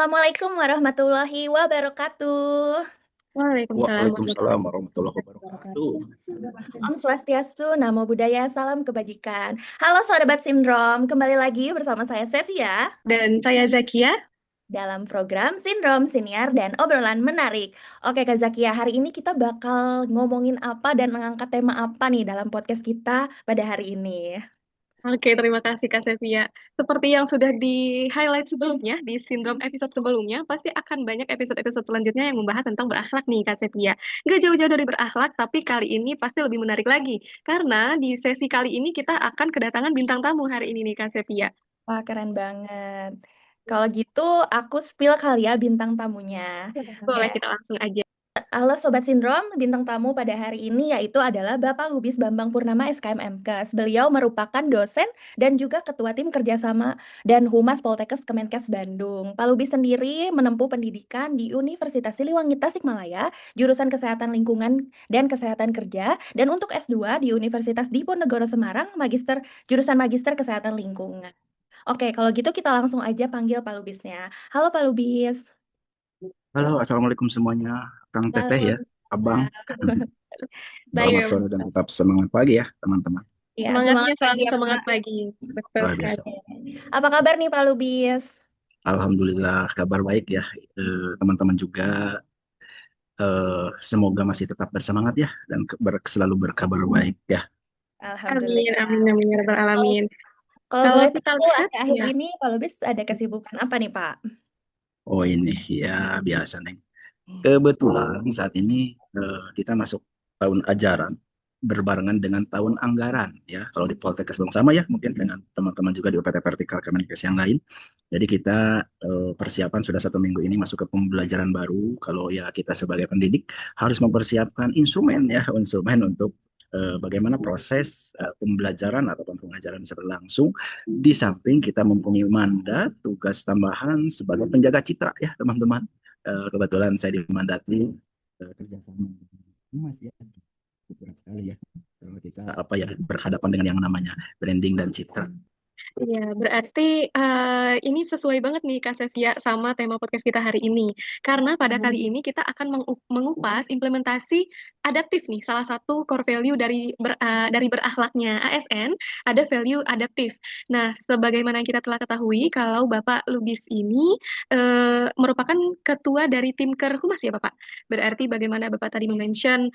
Assalamualaikum warahmatullahi wabarakatuh. Waalaikumsalam Waalaikumsalam warahmatullahi warahmatullahi wabarakatuh. wabarakatuh. Om Swastiastu, Namo Buddhaya, salam kebajikan. Halo Sobat Sindrom, kembali lagi bersama saya Sevia Dan saya Zakia. dalam program Sindrom, Siniar, dan Obrolan Menarik. Oke Kak Zakia, hari ini kita bakal ngomongin apa dan mengangkat tema apa nih dalam podcast kita pada hari ini? Oke, terima kasih Kak Sevia. Seperti yang sudah di-highlight sebelumnya, di sindrom episode sebelumnya, pasti akan banyak episode-episode selanjutnya yang membahas tentang berakhlak nih Kak Sevia. Gak jauh-jauh dari berakhlak, tapi kali ini pasti lebih menarik lagi. Karena di sesi kali ini kita akan kedatangan bintang tamu hari ini nih Kak Sevia. Wah, keren banget. Kalau gitu, aku spill kali ya bintang tamunya. Ya. Boleh kita langsung aja. Halo Sobat Sindrom, bintang tamu pada hari ini yaitu adalah Bapak Lubis Bambang Purnama SKM MKes. Beliau merupakan dosen dan juga Ketua Tim Kerjasama dan Humas Poltekkes Kemenkes Bandung. Pak Lubis sendiri menempuh pendidikan di Universitas Siliwangi Tasikmalaya, jurusan Kesehatan Lingkungan dan Kesehatan Kerja, dan untuk S2 di Universitas Diponegoro Semarang, jurusan Magister Kesehatan Lingkungan. Oke, kalau gitu kita langsung aja panggil Pak Lubisnya. Halo Pak Lubis. Halo, assalamualaikum semuanya. Kang Teteh ya, Abang. Waalaikumsalam. Baik, Selamat Ayo, sore dan tetap semangat pagi ya, teman-teman. ya, semangatnya semangat pagi selalu ya semangat Pak. pagi. Betul Luar sekali. biasa. Oke. Apa kabar nih Pak Lubis? Alhamdulillah kabar baik ya. Teman-teman juga semoga masih tetap bersemangat ya dan selalu berkabar baik ya. Amin, Alhamdulillah. amin, amin, ya rabbal Kalau alamin. kalau Kalau boleh kita tahu lihat, akhir-akhir ya, ini Pak Lubis ada kesibukan apa nih Pak? Oh ini ya biasa Neng. Kebetulan saat ini kita masuk tahun ajaran berbarengan dengan tahun anggaran ya. Kalau di Poltekkes Bandung sama ya mungkin dengan teman-teman juga di UPT Vertikal Kemenkes yang lain. Jadi kita persiapan sudah 1 minggu ini masuk ke pembelajaran baru. Kalau ya kita sebagai pendidik harus mempersiapkan instrumen ya, instrumen untuk bagaimana proses pembelajaran ataupun pengajaran bisa berlangsung. Di samping kita mempunyai mandat tugas tambahan sebagai penjaga citra ya teman-teman. Kebetulan saya dimandati kerjasama dengan Humas ya, berat sekali ya kalau kita apa ya berhadapan dengan yang namanya branding dan citra. iya, berarti ini sesuai banget nih Kak Sevia sama tema podcast kita hari ini. Karena pada kali ini kita akan mengupas implementasi adaptif nih. Salah satu core value dari berakhlaknya ASN ada value adaptif. Nah, sebagaimana yang kita telah ketahui, kalau Bapak Lubis ini merupakan ketua dari tim Kerhumas ya Bapak. Berarti bagaimana Bapak tadi mention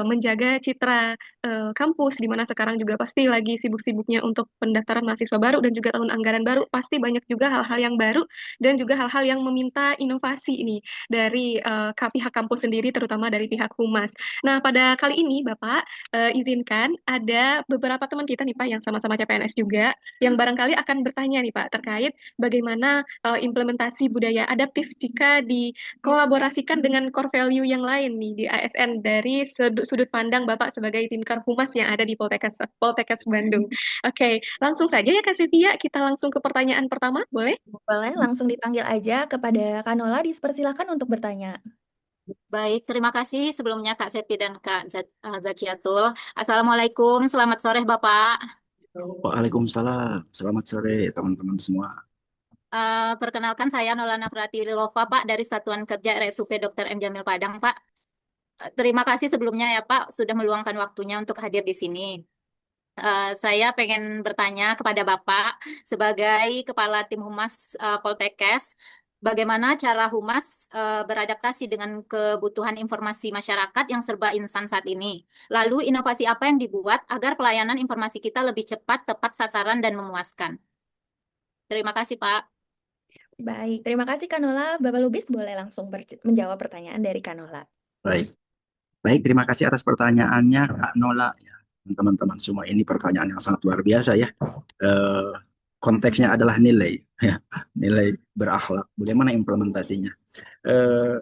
menjaga citra kampus, di mana sekarang juga pasti lagi sibuk-sibuknya untuk pendaftaran mahasiswa baru dan juga tahun anggaran baru, pasti banyak juga hal-hal yang baru dan juga hal-hal yang meminta inovasi ini dari pihak kampus sendiri, terutama dari pihak humas. Nah, pada kali ini Bapak izinkan ada beberapa teman kita nih Pak yang sama-sama CPNS juga, yang barangkali akan bertanya nih Pak terkait bagaimana implementasi budaya adaptif jika dikolaborasikan dengan core value yang lain nih di ASN dari sudut pandang Bapak sebagai tim Humas yang ada di Poltekkes Bandung. Oke, langsung saja ya Kak Sivia, kita langsung ke pertanyaan pertama, boleh? Boleh langsung dipanggil aja kepada Kanola, dipersilakan untuk bertanya. Baik, terima kasih sebelumnya Kak Sepi dan Zakiatul. Assalamualaikum, selamat sore Bapak. Waalaikumsalam. Selamat sore teman-teman semua. Perkenalkan saya Nolana Pratilova Pak dari Satuan Kerja RSUP Dr. M. Jamil Padang Pak. Terima kasih sebelumnya ya Pak sudah meluangkan waktunya untuk hadir di sini. Saya pengen bertanya kepada Bapak sebagai Kepala Tim Humas Poltekkes, bagaimana cara Humas beradaptasi dengan kebutuhan informasi masyarakat yang serba insan saat ini? Lalu inovasi apa yang dibuat agar pelayanan informasi kita lebih cepat, tepat sasaran, dan memuaskan? Terima kasih Pak. Baik, terima kasih Kanola. Bapak Lubis boleh langsung menjawab pertanyaan dari Kanola. Baik. Baik, terima kasih atas pertanyaannya Kak Nola ya. Teman-teman semua ini pertanyaan yang sangat luar biasa ya. Eh, Konteksnya adalah nilai ya. Nilai berakhlak. Bagaimana implementasinya? Eh,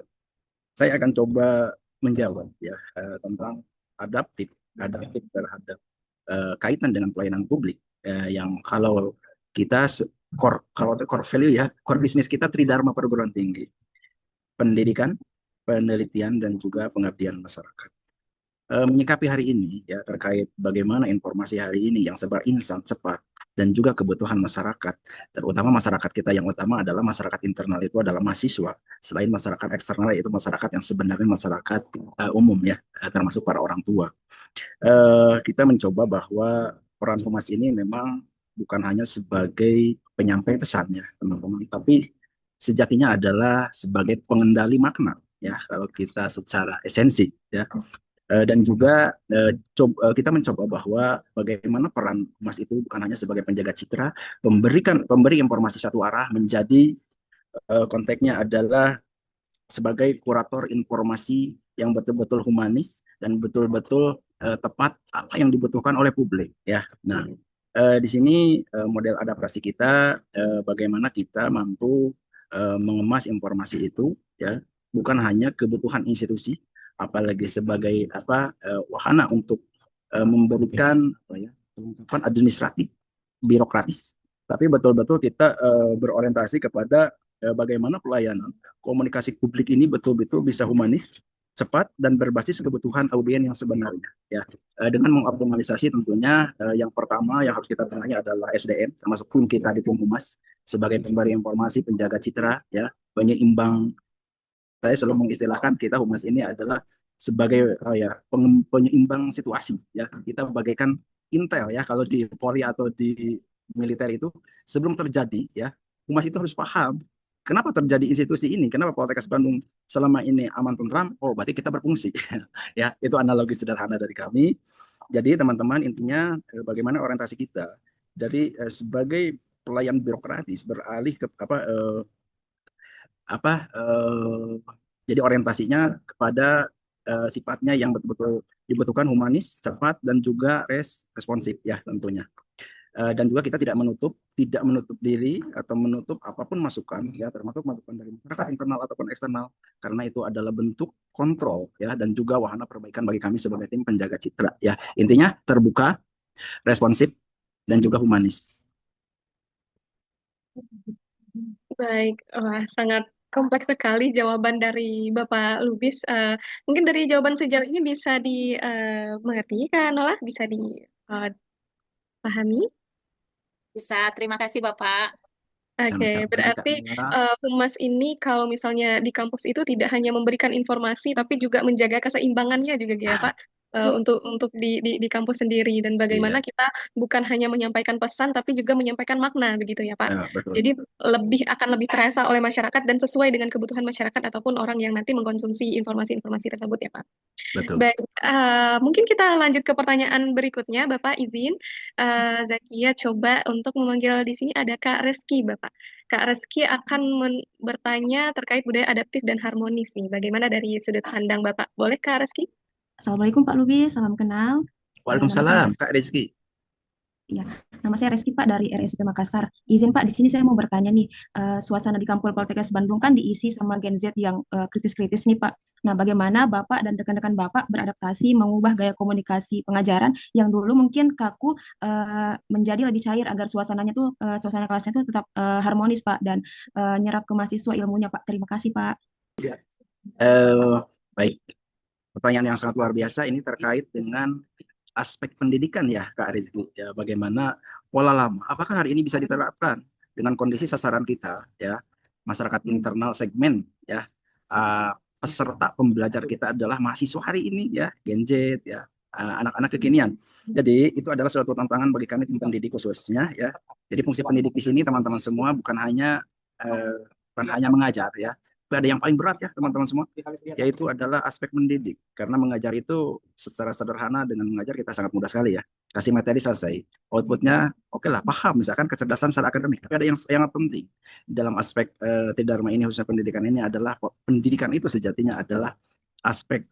saya akan coba menjawab ya tentang adaptif adaptif terhadap kaitan dengan pelayanan publik yang kalau kita core value ya core bisnis kita tridharma perguruan tinggi pendidikan penelitian dan juga pengabdian masyarakat. Menyikapi hari ini ya terkait bagaimana informasi hari ini yang serba instan cepat dan juga kebutuhan masyarakat, terutama masyarakat kita yang utama adalah masyarakat internal itu adalah mahasiswa, selain masyarakat eksternal yaitu masyarakat yang sebenarnya masyarakat umum ya, termasuk para orang tua. Kita mencoba bahwa peran humas ini memang bukan hanya sebagai penyampai pesannya, teman-teman, tapi sejatinya adalah sebagai pengendali makna ya kalau kita secara esensi ya. Dan juga kita mencoba bahwa bagaimana peran humas itu bukan hanya sebagai penjaga citra, pemberi informasi satu arah, menjadi konteksnya adalah sebagai kurator informasi yang betul-betul humanis dan betul-betul tepat apa yang dibutuhkan oleh publik ya. Nah, di sini model adaptasi kita bagaimana kita mampu mengemas informasi itu ya, bukan hanya kebutuhan institusi, apalagi sebagai wahana untuk memberikan kelengkapan administratif birokratis, tapi betul-betul kita berorientasi kepada bagaimana pelayanan komunikasi publik ini betul-betul bisa humanis, cepat, dan berbasis kebutuhan audiens yang sebenarnya. Ya, dengan mengoptimalisasi tentunya yang pertama yang harus kita benahi adalah SDM, termasuk tim kita di tim humas sebagai pemberi informasi, penjaga citra, ya, penyeimbang. Saya selalu mengistilahkan kita humas ini adalah sebagai penyeimbang situasi. Ya, kita bagaikan intel ya kalau di Polri atau di militer itu sebelum terjadi ya humas itu harus paham kenapa terjadi institusi ini, kenapa Poltekkes Bandung selama ini aman tentram. Oh, berarti kita berfungsi. Ya, itu analogi sederhana dari kami. Jadi teman-teman intinya bagaimana orientasi kita dari sebagai pelayan birokratis beralih ke jadi orientasinya kepada sifatnya yang betul-betul dibutuhkan humanis, cepat, dan juga responsif ya tentunya. Dan juga kita tidak menutup diri atau menutup apapun masukan ya, termasuk masukan dari masyarakat internal ataupun eksternal, karena itu adalah bentuk kontrol ya dan juga wahana perbaikan bagi kami sebagai tim penjaga citra ya. Intinya terbuka, responsif, dan juga humanis. Baik, wah, sangat kompleks sekali jawaban dari Bapak Lubis. Mungkin dari jawaban sejauh ini bisa dimengerti kan, Nola? Bisa dipahami? Bisa, terima kasih Bapak. Oke, Sama-sama Kak berarti Mila. humas ini kalau misalnya di kampus itu tidak hanya memberikan informasi, tapi juga menjaga keseimbangannya juga ya Pak, untuk di kampus sendiri dan bagaimana Iya, kita bukan hanya menyampaikan pesan, tapi juga menyampaikan makna begitu ya Pak. betul. Jadi akan lebih terasa oleh masyarakat dan sesuai dengan kebutuhan masyarakat ataupun orang yang nanti mengkonsumsi informasi-informasi tersebut ya Pak. Betul. Baik, mungkin kita lanjut ke pertanyaan berikutnya, Bapak izin. Zakia coba untuk memanggil di sini ada Kak Reski, Bapak. Kak Reski akan bertanya terkait budaya adaptif dan harmonis nih. Bagaimana dari sudut pandang Bapak? Boleh Kak Reski? Assalamualaikum Pak Lubis, salam kenal. Nama saya Waalaikumsalam Kak Rizky. Ya, nama saya Reski Pak dari RSUP Makassar. Izin Pak, di sini saya mau bertanya nih, suasana di Kampus Poltekkes Bandung kan diisi sama Gen Z yang kritis-kritis nih Pak. Nah, bagaimana Bapak dan rekan-rekan Bapak beradaptasi mengubah gaya komunikasi pengajaran yang dulu mungkin kaku menjadi lebih cair agar suasana kelasnya tuh tetap harmonis Pak dan nyerap ke mahasiswa ilmunya Pak. Terima kasih Pak. Baik, pertanyaan yang sangat luar biasa ini terkait dengan aspek pendidikan ya Kak Rizky. Ya, bagaimana pola lama, apakah hari ini bisa diterapkan dengan kondisi sasaran kita ya, masyarakat internal segmen ya, peserta pembelajar kita adalah mahasiswa hari ini ya, Gen Z ya, anak-anak kekinian. Jadi itu adalah suatu tantangan bagi kami tim pendidik khususnya ya. Jadi fungsi pendidik di sini teman-teman semua bukan hanya mengajar ya, tapi ada yang paling berat ya teman-teman semua, yaitu adalah aspek mendidik. Karena mengajar itu secara sederhana, dengan mengajar kita sangat mudah sekali ya, kasih materi selesai, outputnya oke lah, paham misalkan kecerdasan secara akademik. Tapi ada yang sangat penting dalam aspek Tridharma ini, khususnya pendidikan ini, adalah pendidikan itu sejatinya adalah aspek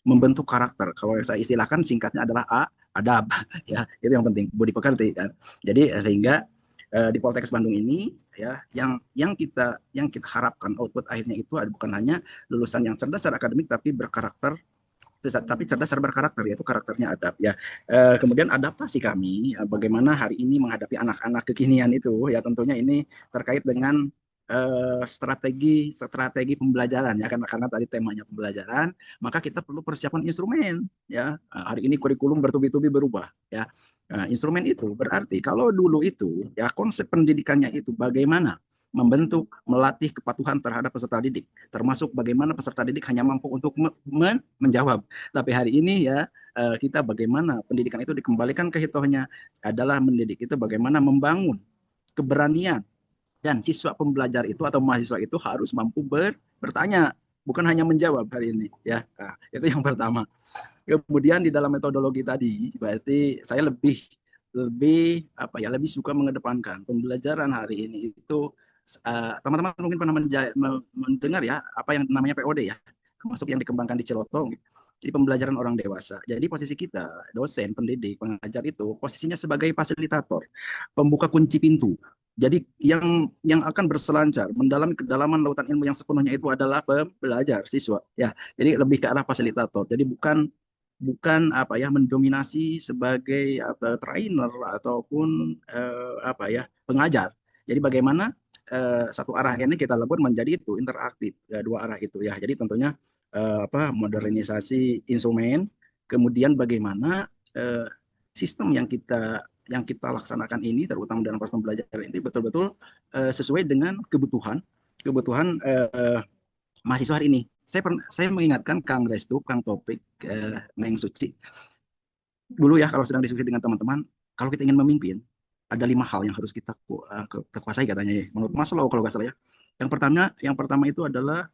membentuk karakter. Kalau saya istilahkan singkatnya adalah adab ya, itu yang penting, budi pekerti kan. Jadi sehingga di Poltekkes Bandung ini ya, yang kita harapkan output akhirnya itu bukan hanya lulusan yang cerdas secara akademik tapi berkarakter, tapi cerdas secara berkarakter, yaitu karakternya adab ya. Kemudian adaptasi kami bagaimana hari ini menghadapi anak-anak kekinian itu ya, tentunya ini terkait dengan strategi pembelajaran ya, karena tadi temanya pembelajaran, maka kita perlu persiapan instrumen ya. Hari ini kurikulum bertubi-tubi berubah ya. Nah, instrumen itu berarti kalau dulu itu ya konsep pendidikannya itu bagaimana membentuk, melatih kepatuhan terhadap peserta didik, termasuk bagaimana peserta didik hanya mampu untuk menjawab. Tapi hari ini ya kita bagaimana pendidikan itu dikembalikan ke hitohnya adalah mendidik itu bagaimana membangun keberanian dan siswa pembelajar itu atau mahasiswa itu harus mampu bertanya, bukan hanya menjawab hari ini ya. Nah, itu yang pertama. Kemudian di dalam metodologi tadi, berarti saya lebih lebih apa ya lebih suka mengedepankan pembelajaran hari ini itu teman-teman mungkin pernah mendengar ya apa yang namanya POD ya, termasuk yang dikembangkan di Celotong. Jadi pembelajaran orang dewasa. Jadi posisi kita dosen, pendidik, pengajar itu posisinya sebagai fasilitator, pembuka kunci pintu. Jadi yang akan berselancar mendalami kedalaman lautan ilmu yang sepenuhnya itu adalah pembelajar siswa ya. Jadi lebih ke arah fasilitator. Jadi bukan apa ya mendominasi sebagai atau trainer ataupun apa ya pengajar. Jadi bagaimana satu arah ini kita lakukan menjadi itu interaktif dua arah itu ya. Jadi tentunya apa modernisasi instrumen, kemudian bagaimana sistem yang kita laksanakan ini terutama dalam proses pembelajaran ini betul-betul sesuai dengan kebutuhan mahasiswa hari ini. Saya mengingatkan Kang Restu, Kang Topik, Neng Suci. Dulu ya kalau sedang diskusi dengan teman-teman, kalau kita ingin memimpin, ada 5 hal yang harus kita kuasai katanya ya. Menurut Maslow kalau nggak salah ya. Yang pertama itu adalah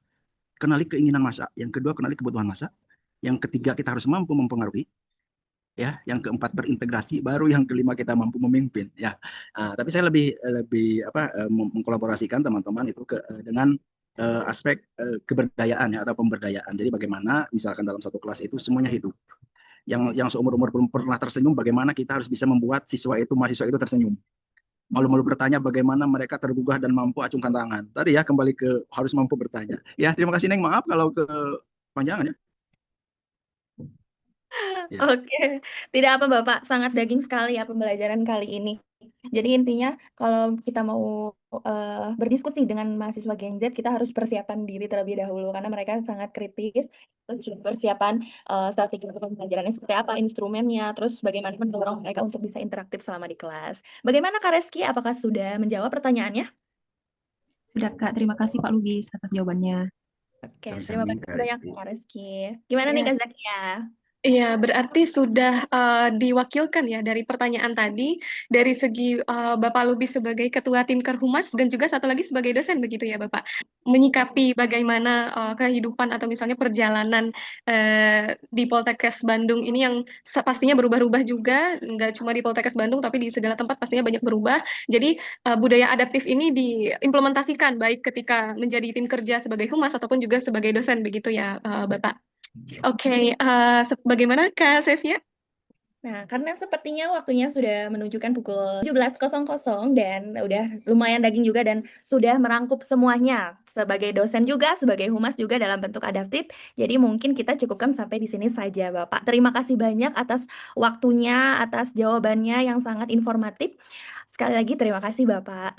kenali keinginan massa. Yang kedua kenali kebutuhan massa. Yang ketiga kita harus mampu mempengaruhi. Ya, yang keempat berintegrasi, baru yang kelima kita mampu memimpin. Ya, tapi saya lebih mengkolaborasikan teman-teman itu dengan aspek keberdayaan ya atau pemberdayaan. Jadi bagaimana misalkan dalam satu kelas itu semuanya hidup. Yang seumur-umur belum pernah tersenyum, bagaimana kita harus bisa membuat mahasiswa itu tersenyum. Malu-malu bertanya bagaimana mereka tergugah dan mampu acungkan tangan. Tadi ya kembali ke harus mampu bertanya. Ya, terima kasih Neng, maaf kalau kepanjangan ya. Ya. Oke, tidak apa Bapak, sangat daging sekali ya pembelajaran kali ini. Jadi intinya kalau kita mau berdiskusi dengan mahasiswa Gen Z, kita harus persiapan diri terlebih dahulu karena mereka sangat kritis. Terus persiapan strategi pembelajarannya seperti apa, instrumennya, terus bagaimana mendorong mereka untuk bisa interaktif selama di kelas. Bagaimana Kak Reski? Apakah sudah menjawab pertanyaannya? Sudah Kak, terima kasih Pak Lubis atas jawabannya. Oke, Sama-sama, terima kasih Kak banyak Rizky. Kak Reski. Gimana nih Ya. Kak Zakia? Iya, berarti sudah diwakilkan ya dari pertanyaan tadi, dari segi Bapak Lubis sebagai Ketua Tim Kerhumas dan juga satu lagi sebagai dosen begitu ya Bapak, menyikapi bagaimana kehidupan atau misalnya perjalanan di Poltekkes Bandung ini yang pastinya berubah-ubah juga, nggak cuma di Poltekkes Bandung tapi di segala tempat pastinya banyak berubah. Jadi budaya adaptif ini diimplementasikan baik ketika menjadi tim kerja sebagai humas ataupun juga sebagai dosen begitu ya Bapak. Oke, bagaimana Kak Sevia? Nah, karena sepertinya waktunya sudah menunjukkan pukul 17.00 dan udah lumayan daging juga dan sudah merangkup semuanya sebagai dosen juga, sebagai humas juga dalam bentuk adaptif. Jadi mungkin kita cukupkan sampai di sini saja, Bapak. Terima kasih banyak atas waktunya, atas jawabannya yang sangat informatif. Sekali lagi terima kasih, Bapak.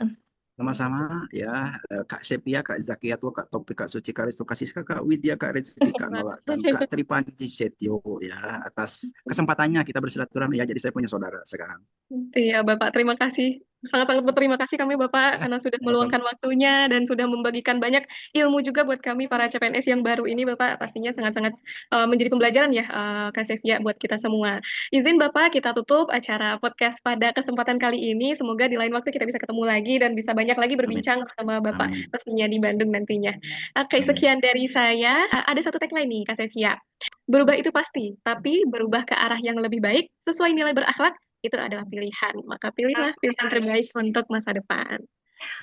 Sama-sama ya Kak Sepia, Kak Zakia, Kak Topik, Kak Suci, Kak Restu, Kak Siska, Kak Widya, Kak Rezeki, Kak Nola, dan Kak Tripanci Setio ya atas kesempatannya kita bersilaturahmi ya. Jadi saya punya saudara sekarang. Iya Bapak, terima kasih. Sangat-sangat berterima kasih kami Bapak karena sudah meluangkan waktunya dan sudah membagikan banyak ilmu juga buat kami para CPNS yang baru ini Bapak. Pastinya sangat-sangat menjadi pembelajaran ya Kak Sevia buat kita semua. Izin Bapak kita tutup acara podcast pada kesempatan kali ini. Semoga di lain waktu kita bisa ketemu lagi dan bisa banyak lagi berbincang bersama Bapak pastinya di Bandung nantinya. Oke, sekian dari saya. Ada satu tagline nih Kak Sevia. Berubah itu pasti, tapi berubah ke arah yang lebih baik sesuai nilai berakhlak itu adalah pilihan. Maka pilihlah pilihan terbaik untuk masa depan.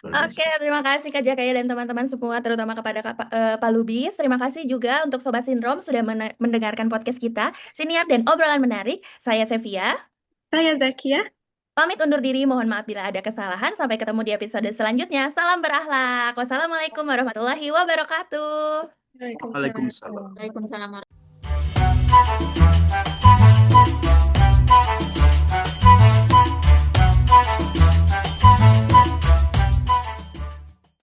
Oke, terima kasih Kak Jakaya dan teman-teman semua, terutama kepada Pak Lubis. Terima kasih juga untuk Sobat Sindrom sudah mendengarkan podcast kita, Siniar dan Obrolan Menarik. Saya Sevia. Saya Zakia. Pamit undur diri, mohon maaf bila ada kesalahan. Sampai ketemu di episode selanjutnya. Salam berakhlak. Wassalamualaikum warahmatullahi wabarakatuh. Waalaikumsalam. Waalaikumsalam.